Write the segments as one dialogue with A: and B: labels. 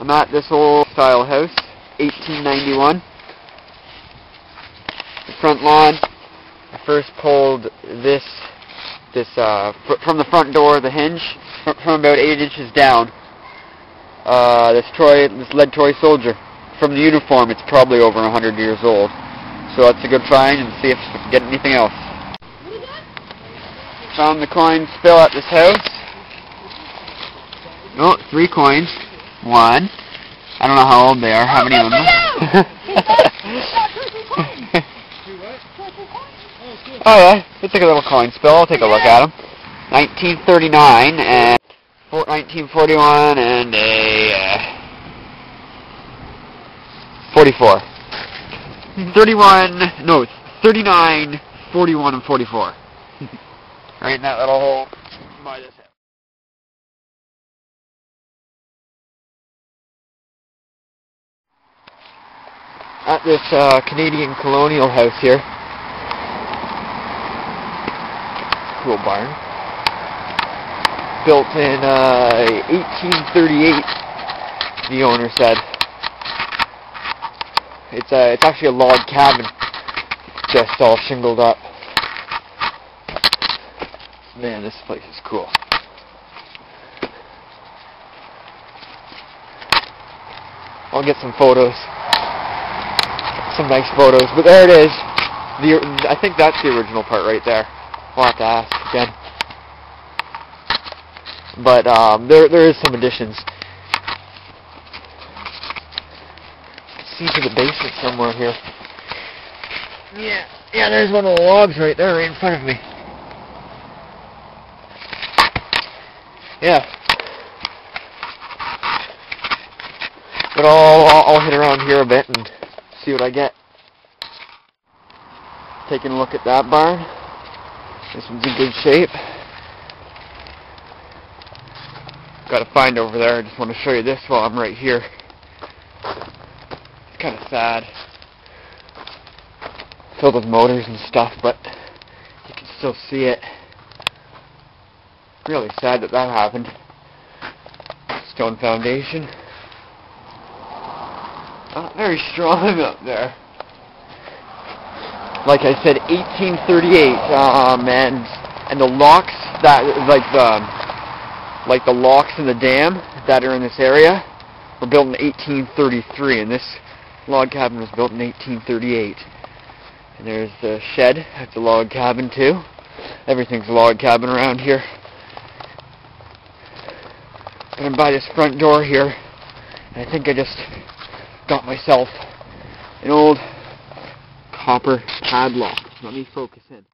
A: I'm at this old style house, 1891. The front lawn. I first pulled this from the front door, the hinge, from about 8 inches down. This lead toy soldier. From the uniform, it's probably over 100 years old. So that's a good find, and see if we can get anything else. Found the coin spill at this house. Oh, 3 coins. 1. I don't know how old they are. How many of them? Oh yeah, it's like a little coin spill. I'll take a look at them. 1939 and 1941 and a 44. 39, 41, and 44. Right in that little hole by this house. At this Canadian colonial house here. Cool barn. Built in 1838, the owner said. It's actually a log cabin, just all shingled up. Man, this place is cool. I'll get some photos. Some nice photos, but there it is. I think that's the original part right there. We'll have to ask again. But there is some additions. See to the basement somewhere here. Yeah, there's one of the logs right there, right in front of me. Yeah. But I'll hit around here a bit and see what I get. Taking a look at that barn. This one's in good shape. Got a find over there. I just want to show you this while I'm right here. It's kind of sad. Filled with motors and stuff, but you can still see it. Really sad that happened. Stone foundation. Not very strong up there. Like I said, 1838, and the locks that like the locks in the dam that are in this area were built in 1833, and this log cabin was built in 1838. And there's the shed. That's a log cabin too. Everything's a log cabin around here. Gonna buy this front door here. And I think I just got myself an old copper padlock. Let me focus in.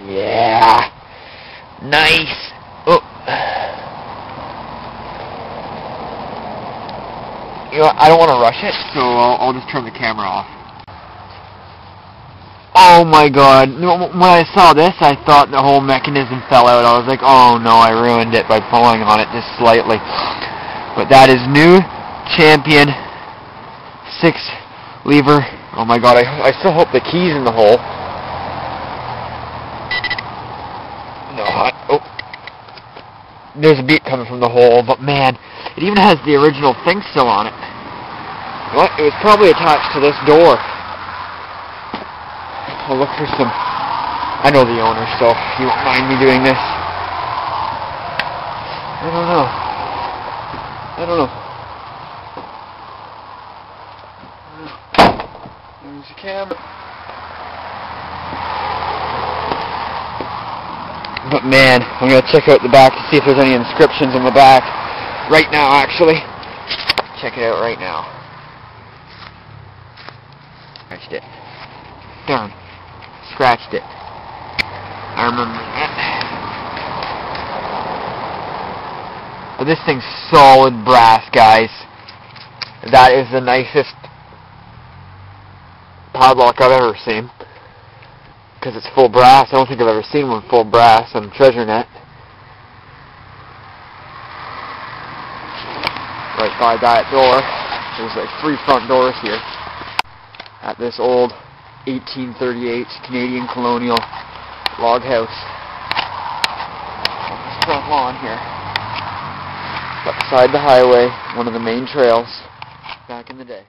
A: Yeah, nice. Oh, you know what? I don't want to rush it, so I'll just turn the camera off. Oh my god, when I saw this, I thought the whole mechanism fell out. I was like, oh no, I ruined it by pulling on it just slightly. But that is new Champion 6 lever. Oh my god, I still hope the key's in the hole. No, oh. There's a beat coming from the hole, but man, it even has the original thing still on it. What? It was probably attached to this door. I'll look for some. I know the owner, so he won't mind me doing this. I don't know. There's the camera. But man, I'm going to check out the back to see if there's any inscriptions in the back. Right now, actually. Check it out right now. Scratched it. Darn. Scratched it. I remember that. But this thing's solid brass, guys. That is the nicest padlock I've ever seen. Because it's full brass. I don't think I've ever seen one full brass on treasure net. Right by that door. There's like 3 front doors here. At this old 1838 Canadian colonial log house on this front lawn here. Beside the highway, one of the main trails back in the day.